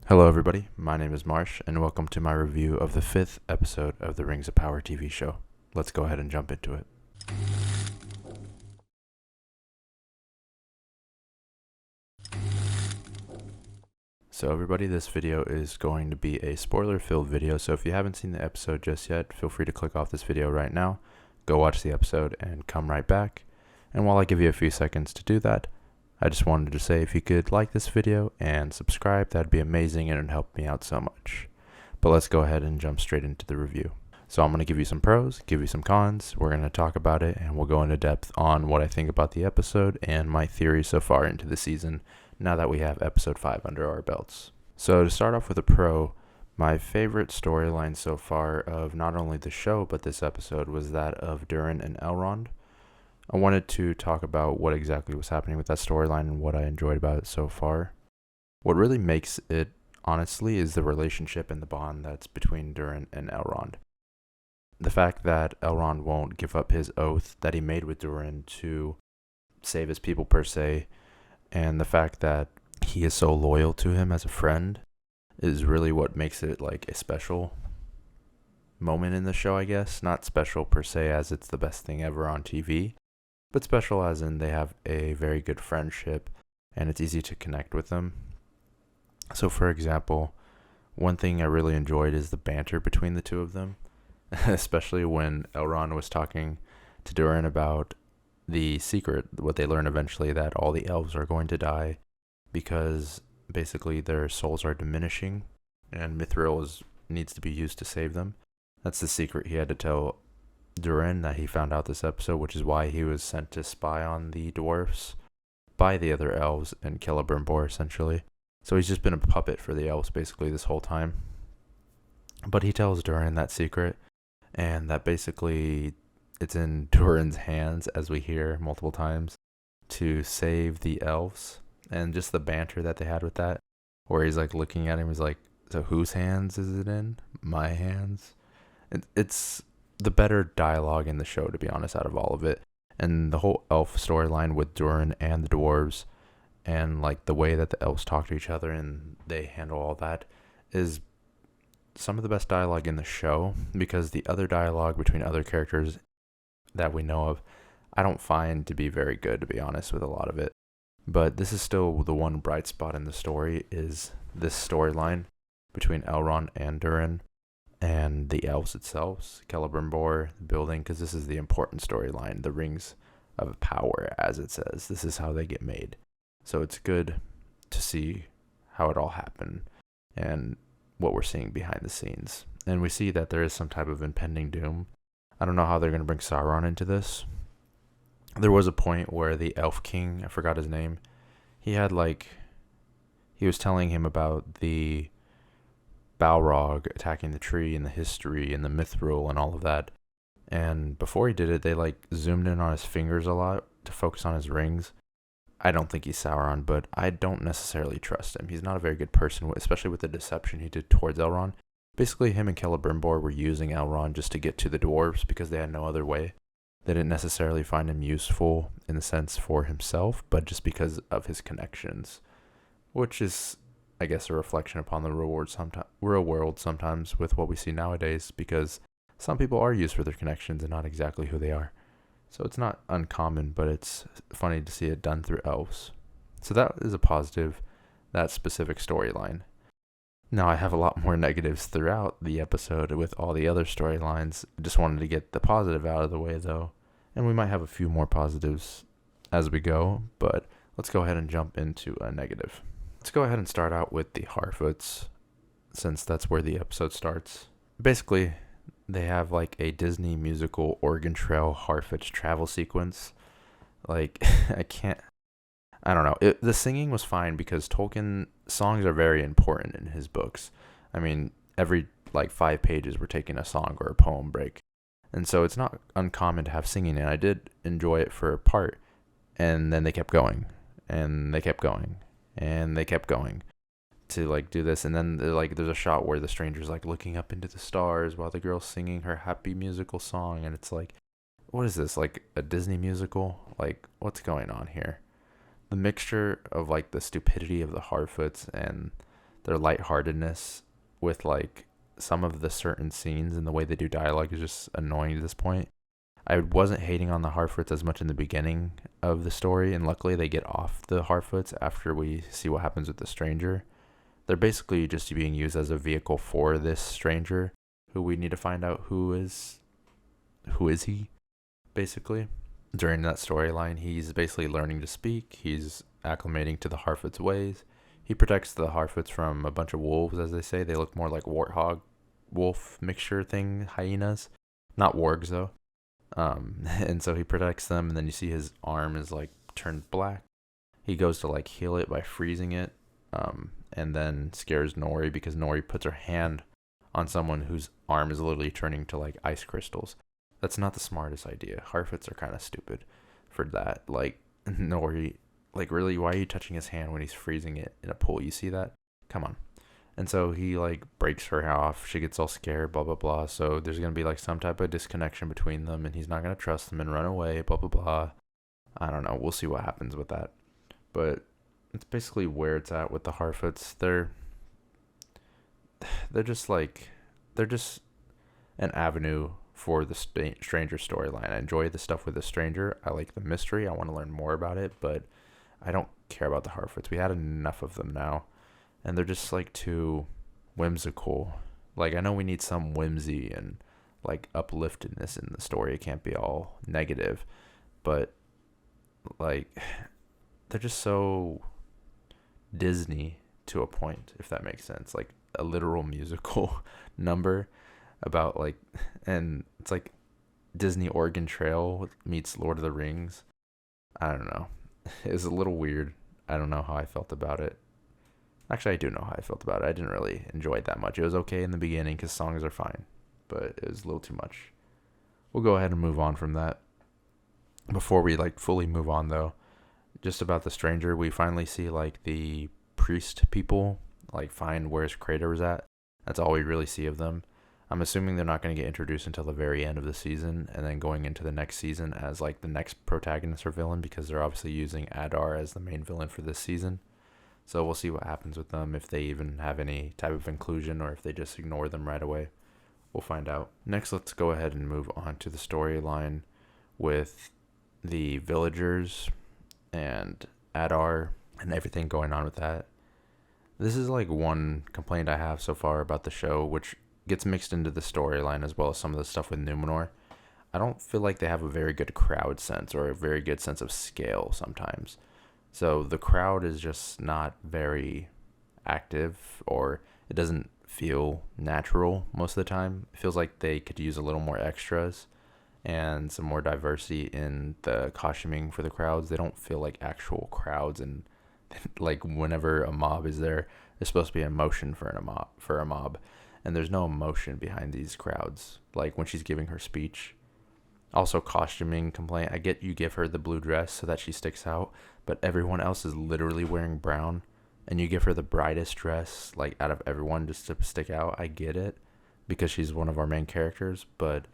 Hello, everybody. My name is Marsh, and welcome to my review of the fifth episode of the Rings of Power TV show. Let's go ahead and jump into it. So, everybody, this video is going to be a spoiler-filled video, so if you haven't seen the episode just yet, feel free to click off this video right now, go watch the episode, and come right back. And while I give you a few seconds to do that, I just wanted to say if you could like this video and subscribe, that'd be amazing and it'd help me out so much. But let's go ahead and jump straight into the review. So I'm going to give you some pros, give you some cons, we're going to talk about it, and we'll go into depth on what I think about the episode and my theories so far into the season, now that we have episode 5 under our belts. So to start off with a pro, my favorite storyline so far of not only the show but this episode was that of Durin and Elrond. I wanted to talk about what exactly was happening with that storyline and what I enjoyed about it so far. What really makes it, honestly, is the relationship and the bond that's between Durin and Elrond. The fact that Elrond won't give up his oath that he made with Durin to save his people per se, and the fact that he is so loyal to him as a friend is really what makes it like a special moment in the show, I guess. Not special per se as it's the best thing ever on TV, but special as in they have a very good friendship and it's easy to connect with them. So for example, one thing I really enjoyed is the banter between the two of them, especially when Elrond was talking to Durin about the secret, what they learn eventually, that all the elves are going to die because basically their souls are diminishing and Mithril needs to be used to save them. That's the secret he had to tell Durin that he found out this episode, which is why he was sent to spy on the dwarfs by the other elves and Celebrimbor, essentially. So he's just been a puppet for the elves basically this whole time. But he tells Durin that secret, and that basically it's in Durin's hands, as we hear multiple times, to save the elves. And just the banter that they had with that, where he's like looking at him, he's like, so whose hands is it in? My hands? It's the better dialogue in the show, to be honest, out of all of it. And the whole elf storyline with Durin and the dwarves, and like the way that the elves talk to each other and they handle all that, is some of the best dialogue in the show, because the other dialogue between other characters that we know of, I don't find to be very good, to be honest, with a lot of it. But this is still the one bright spot in the story, is this storyline between Elrond and Durin and the elves itself, Celebrimbor, the building, because this is the important storyline, the Rings of Power, as it says. This is how they get made. So it's good to see how it all happened and what we're seeing behind the scenes. And we see that there is some type of impending doom. I don't know how they're going to bring Sauron into this. There was a point where the Elf King, I forgot his name, he was telling him about the Balrog attacking the tree and the history and the Mithril and all of that. And before he did it, they zoomed in on his fingers a lot to focus on his rings. I don't think he's Sauron, but I don't necessarily trust him. He's not a very good person, especially with the deception he did towards Elrond. Basically, him and Celebrimbor were using Elrond just to get to the dwarves because they had no other way. They didn't necessarily find him useful in the sense for himself, but just because of his connections, which is, I guess, a reflection upon the real world sometimes with what we see nowadays, because some people are used for their connections and not exactly who they are. So it's not uncommon, but it's funny to see it done through elves. So that is a positive, that specific storyline. Now I have a lot more negatives throughout the episode with all the other storylines. I just wanted to get the positive out of the way though. And we might have a few more positives as we go, but let's go ahead and jump into a negative. Let's go ahead and start out with the Harfoots, since that's where the episode starts. Basically, they have a Disney musical Oregon Trail Harfoots travel sequence. I don't know. The singing was fine because Tolkien songs are very important in his books. I mean, every 5 pages we're taking a song or a poem break. And so it's not uncommon to have singing, and I did enjoy it for a part. And then they kept going, and they kept going, and they kept going to do this. And then there's a shot where the stranger's looking up into the stars while the girl's singing her happy musical song, and it's what is this, a Disney musical? What's going on here? The mixture of the stupidity of the Harfoots and their lightheartedness with like some of the certain scenes and the way they do dialogue is just annoying to this point. I wasn't hating on the Harfoots as much in the beginning of the story, and luckily they get off the Harfoots after we see what happens with the stranger. They're basically just being used as a vehicle for this stranger, who we need to find out who is he, basically. During that storyline, he's basically learning to speak, he's acclimating to the Harfoots' ways. He protects the Harfoots from a bunch of wolves, as they say. They look more like warthog, wolf mixture thing, hyenas. Not wargs, though. And so he protects them, and then you see his arm is like turned black. He goes to like heal it by freezing it, and then scares Nori because Nori puts her hand on someone whose arm is literally turning to like ice crystals. That's not the smartest idea. Harfoots are kind of stupid for that. Like, Nori, like, really, why are you touching his hand when he's freezing it in a pool? You see that? Come on. And so he like breaks her off. She gets all scared, blah, blah, blah. So there's going to be like some type of disconnection between them, and he's not going to trust them and run away, blah, blah, blah. I don't know. We'll see what happens with that. But it's basically where it's at with the Harfoots. They're just like, they're just an avenue for the stranger storyline. I enjoy the stuff with the stranger. I like the mystery. I want to learn more about it, but I don't care about the Harfoots. We had enough of them now, and they're just like too whimsical. Like, I know we need some whimsy and like upliftedness in the story. It can't be all negative, but like, they're just so Disney to a point, if that makes sense. Like a literal musical number about like, and it's like Disney Oregon Trail meets Lord of the Rings. I don't know. It was a little weird. I don't know how I felt about it. Actually, I do know how I felt about it. I didn't really enjoy it that much. It was okay in the beginning because songs are fine, but it was a little too much. We'll go ahead and move on from that. Before we like fully move on though, just about the stranger, we finally see like the priest people like find where his crater was at. That's all we really see of them. I'm assuming they're not going to get introduced until the very end of the season, and then going into the next season as like the next protagonist or villain, because they're obviously using Adar as the main villain for this season. So we'll see what happens with them, if they even have any type of inclusion or if they just ignore them right away. We'll find out. Next, let's go ahead and move on to the storyline with the villagers and Adar and everything going on with that. This is like one complaint I have so far about the show, which gets mixed into the storyline as well as some of the stuff with Numenor. I don't feel like they have a very good crowd sense or a very good sense of scale sometimes. So the crowd is just not very active, or it doesn't feel natural most of the time. It feels like they could use a little more extras and some more diversity in the costuming for the crowds. They don't feel like actual crowds, and like whenever a mob is there, there's supposed to be emotion for a mob. And there's no emotion behind these crowds, like when she's giving her speech. Also, costuming complaint. I get you give her the blue dress so that she sticks out, but everyone else is literally wearing brown, and you give her the brightest dress, like, out of everyone just to stick out. I get it, because she's one of our main characters, but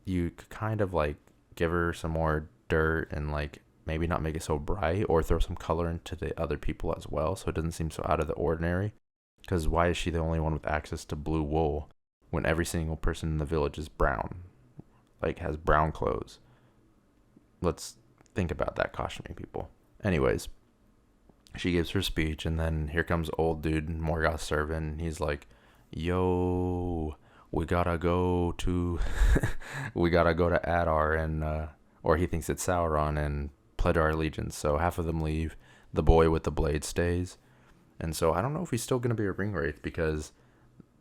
you could kind of, like, give her some more dirt and, like, maybe not make it so bright, or throw some color into the other people as well, so it doesn't seem so out of the ordinary. Because why is she the only one with access to blue wool when every single person in the village is brown? Like, has brown clothes. Let's think about that, costuming people. Anyways, she gives her speech, and then here comes old dude, Morgoth's servant. He's like, yo, we gotta go to Adar, and or he thinks it's Sauron, and pledge our allegiance. So half of them leave. The boy with the blade stays. And so I don't know if he's still going to be a ring wraith, because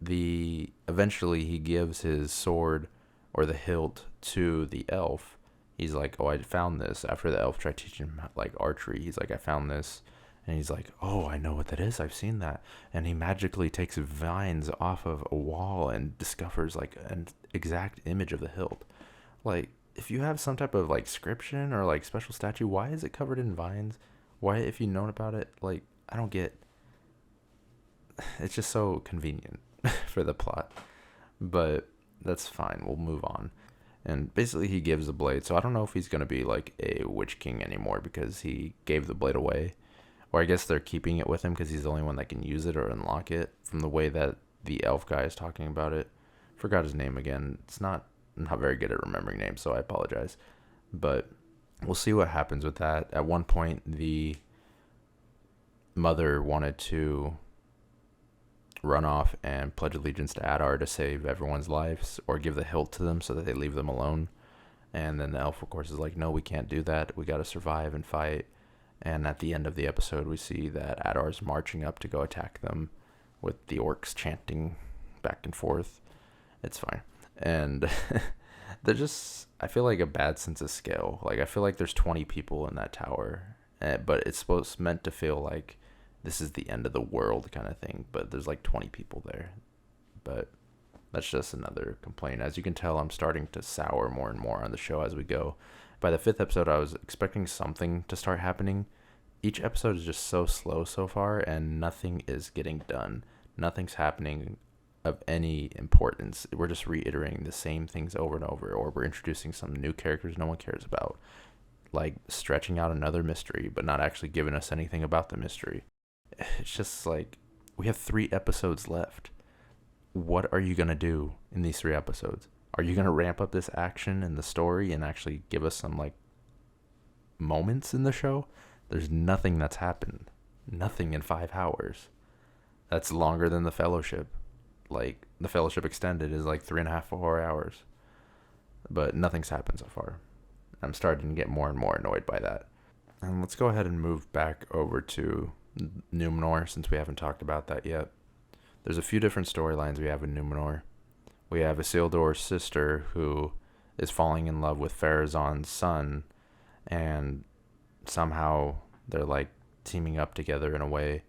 eventually he gives his sword or the hilt to the elf. He's like, oh, I found this. After the elf tried teaching him like archery, he's like, I found this. And he's like, oh, I know what that is. I've seen that. And he magically takes vines off of a wall and discovers like an exact image of the hilt. Like, if you have some type of like scription or like special statue, why is it covered in vines? Why, if you've known about it, like, I don't get. It's just so convenient for the plot, but that's fine. We'll move on. And basically he gives the blade. So I don't know if he's going to be like a Witch King anymore, because he gave the blade away, Or I guess they're keeping it with him because he's the only one that can use it or unlock it, from the way that the elf guy is talking about it. Forgot his name again. I'm not very good at remembering names, so I apologize. But we'll see what happens with that. At one point, the mother wanted to run off and pledge allegiance to Adar to save everyone's lives, or give the hilt to them so that they leave them alone. And then the elf, of course, is like, no, we can't do that. We got to survive and fight. And at the end of the episode, we see that Adar's marching up to go attack them, with the orcs chanting back and forth. It's fine. And they're just, I feel like a bad sense of scale. Like, I feel like there's 20 people in that tower, but it's meant to feel like this is the end of the world kind of thing. But there's like 20 people there. But that's just another complaint. As you can tell, I'm starting to sour more and more on the show as we go. By the 5th episode, I was expecting something to start happening. Each episode is just so slow so far, and nothing is getting done. Nothing's happening of any importance. We're just reiterating the same things over and over, or we're introducing some new characters no one cares about. Like stretching out another mystery, but not actually giving us anything about the mystery. It's just like, we have 3 episodes left. What are you going to do in these 3 episodes? Are you going to ramp up this action and the story and actually give us some like moments in the show? There's nothing that's happened. Nothing in 5 hours. That's longer than The Fellowship. Like, The Fellowship Extended is like 3.5, 4 hours. But nothing's happened so far. I'm starting to get more and more annoyed by that. And let's go ahead and move back over to Numenor, since we haven't talked about that yet. There's a few different storylines we have in Numenor. We have Isildur's sister, who is falling in love with Pharazôn's son, and somehow they're like teaming up together in a way,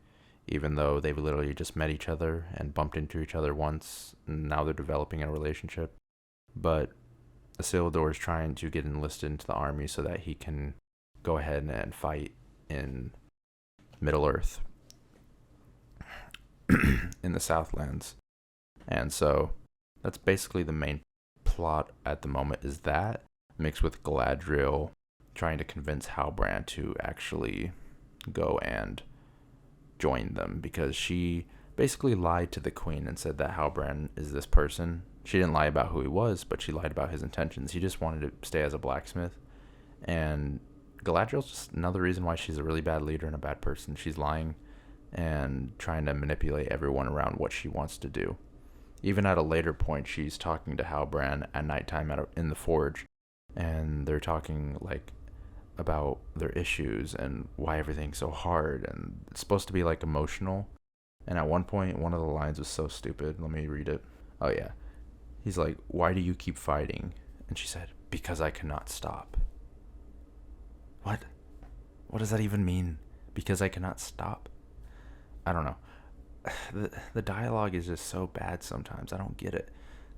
even though they've literally just met each other and bumped into each other once, and now they're developing a relationship. But Isildur is trying to get enlisted into the army so that he can go ahead and fight in Middle-earth, in the Southlands. And so that's basically the main plot at the moment, is that mixed with Galadriel trying to convince Halbrand to actually go and join them, because she basically lied to the queen and said that Halbrand is this person. She didn't lie about who he was, but she lied about his intentions. He just wanted to stay as a blacksmith. And Galadriel's just another reason why she's a really bad leader and a bad person. She's lying and trying to manipulate everyone around what she wants to do. Even at a later point, she's talking to Halbrand at nighttime in the forge, and they're talking like about their issues and why everything's so hard, and it's supposed to be like emotional. And at one point, one of the lines was so stupid. Let me read it. Oh yeah. He's like, "Why do you keep fighting?" And she said, "Because I cannot stop." What? What does that even mean? Because I cannot stop? I don't know. The dialogue is just so bad sometimes. I don't get it.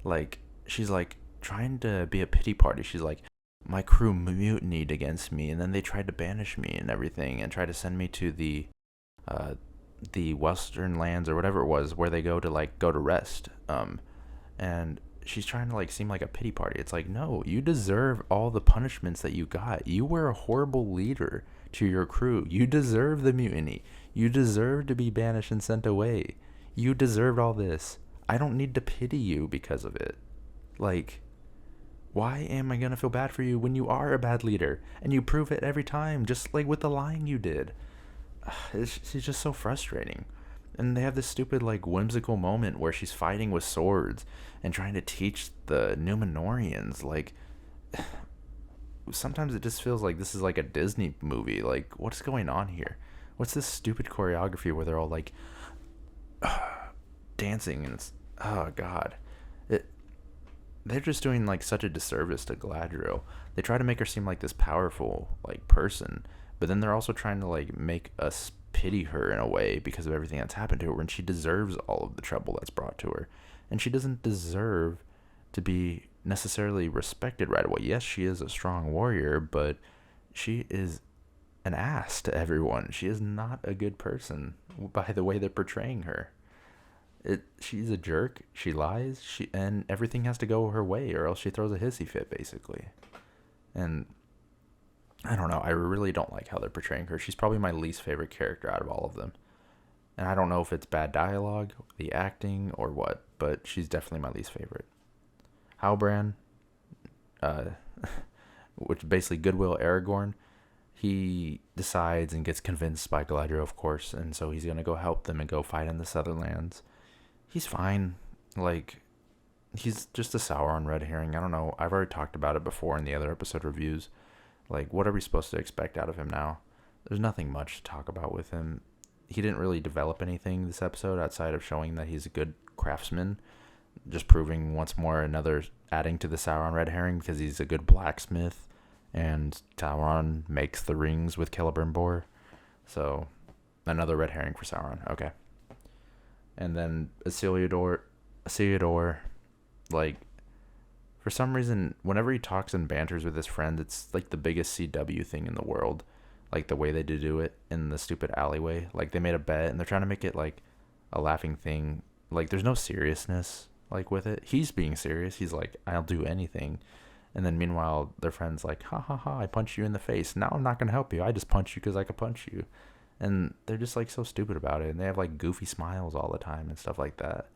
Like, she's like trying to be a pity party. She's like, my crew mutinied against me, and then they tried to banish me and everything, and tried to send me to the Western lands or whatever it was, where they go to rest. And she's trying to like seem like a pity party. It's like, no, you deserve all the punishments that you got. You were a horrible leader to your crew. You deserve the mutiny. You deserve to be banished and sent away. You deserved all this. I don't need to pity you because of it. Like, why am I going to feel bad for you when you are a bad leader? And you prove it every time, just like with the lying you did. It's just so frustrating. And they have this stupid, like, whimsical moment where she's fighting with swords and trying to teach the Numenorians. Like, sometimes it just feels like this is like a Disney movie. Like, what's going on here? What's this stupid choreography where they're all like dancing, and it's, oh god, they're just doing like such a disservice to Galadriel. They try to make her seem like this powerful like person, but then they're also trying to like make us pity her in a way because of everything that's happened to her, when she deserves all of the trouble that's brought to her, and she doesn't deserve to be necessarily respected right away. Yes, she is a strong warrior, but she is an ass to everyone. She is not a good person by the way they're portraying her. She's a jerk. She lies. And everything has to go her way, or else she throws a hissy fit, basically. And I don't know. I really don't like how they're portraying her. She's probably my least favorite character out of all of them. And I don't know if it's bad dialogue, the acting, or what, but she's definitely my least favorite. Halbrand, uh, which basically Goodwill Aragorn, he decides and gets convinced by Galadriel, of course, and so he's gonna go help them and go fight in the Southernlands. He's fine. Like, he's just a Sauron red herring. I don't know. I've already talked about it before in the other episode reviews. Like, what are we supposed to expect out of him now? There's nothing much to talk about with him. He didn't really develop anything this episode outside of showing that he's a good craftsman. Just proving once more another adding to the Sauron red herring because he's a good blacksmith. And Sauron makes the rings with Celebrimbor. So, another red herring for Sauron. Okay. And then Isildur, like, for some reason, whenever he talks and banters with his friend, it's like the biggest CW thing in the world. Like the way they do it in the stupid alleyway. Like they made a bet and they're trying to make it like a laughing thing. Like there's no seriousness like with it. He's being serious. He's like, I'll do anything. And then meanwhile, their friend's like, ha ha ha, I punched you in the face. Now I'm not going to help you. I just punch you because I could punch you. And they're just like so stupid about it. And they have like goofy smiles all the time and stuff like that.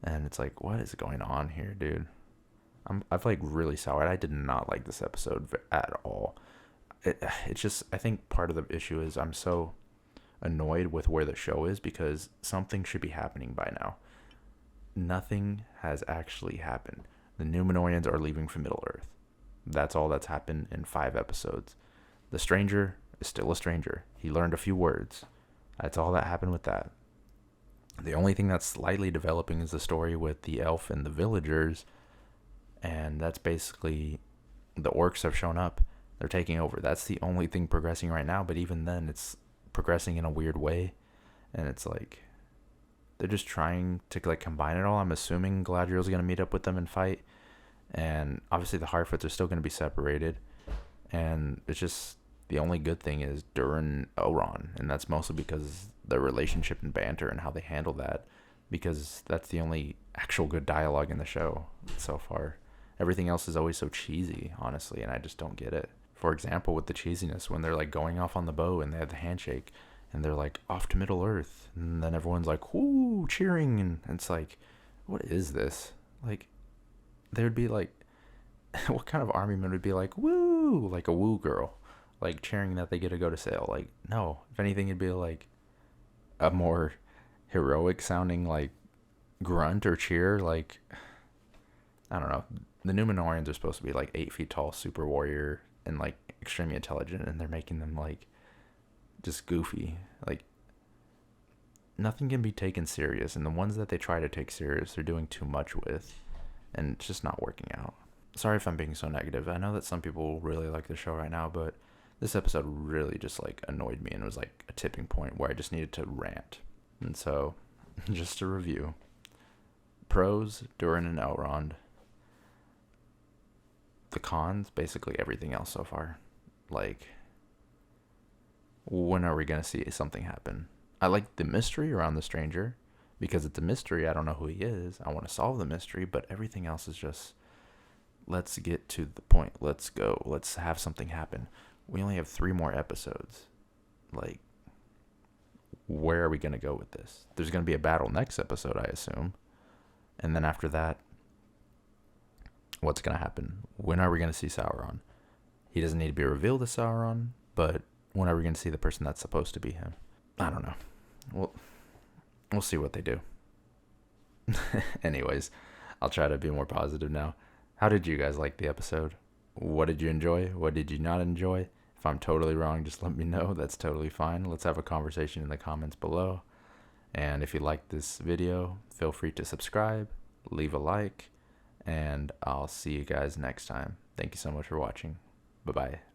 And it's like, what is going on here, dude? I've like really soured. I did not like this episode at all. It's just, I think part of the issue is I'm so annoyed with where the show is because something should be happening by now. Nothing has actually happened. The Numenorians are leaving for Middle Earth. That's all that's happened in 5 episodes. The stranger is still a stranger. He learned a few words. That's all that happened with that. The only thing that's slightly developing is the story with the elf and the villagers. And that's basically the orcs have shown up. They're taking over. That's the only thing progressing right now. But even then, it's progressing in a weird way. And it's like, they're just trying to like combine it all. I'm assuming Galadriel's going to meet up with them and fight. And obviously the Harfoots are still going to be separated. And it's just, the only good thing is Durin Elrond. And that's mostly because their relationship and banter and how they handle that. Because that's the only actual good dialogue in the show so far. Everything else is always so cheesy, honestly, and I just don't get it. For example, with the cheesiness, when they're like going off on the bow and they have the handshake and they're like off to Middle Earth, and then everyone's like, whoo, cheering, and it's like, what is this? Like, they would be like, what kind of army man would be like, woo, like a woo girl, like cheering that they get to go to sail? Like, no. If anything, it'd be like a more heroic sounding like grunt or cheer. Like, I don't know. The Numenorians are supposed to be like 8 feet tall, super warrior, and like extremely intelligent, and they're making them like just goofy. Like, nothing can be taken serious, and the ones that they try to take serious, they're doing too much with, and it's just not working out. Sorry if I'm being so negative. I know that some people really like the show right now, but this episode really just like annoyed me, and it was like a tipping point where I just needed to rant. And so, just to review: pros, Durin and Elrond. The cons, basically everything else so far. Like, when are we going to see something happen? I like the mystery around the stranger because it's a mystery. I don't know who he is. I want to solve the mystery, but everything else is just, let's get to the point. Let's go. Let's have something happen. We only have 3 more episodes. Like, where are we going to go with this? There's going to be a battle next episode, I assume. And then after that, what's going to happen? When are we going to see Sauron? He doesn't need to be revealed as Sauron, but when are we going to see the person that's supposed to be him? I don't know. We'll see what they do. Anyways, I'll try to be more positive now. How did you guys like the episode? What did you enjoy? What did you not enjoy? If I'm totally wrong, just let me know. That's totally fine. Let's have a conversation in the comments below. And if you like this video, feel free to subscribe, leave a like, and I'll see you guys next time. Thank you so much for watching. Bye-bye.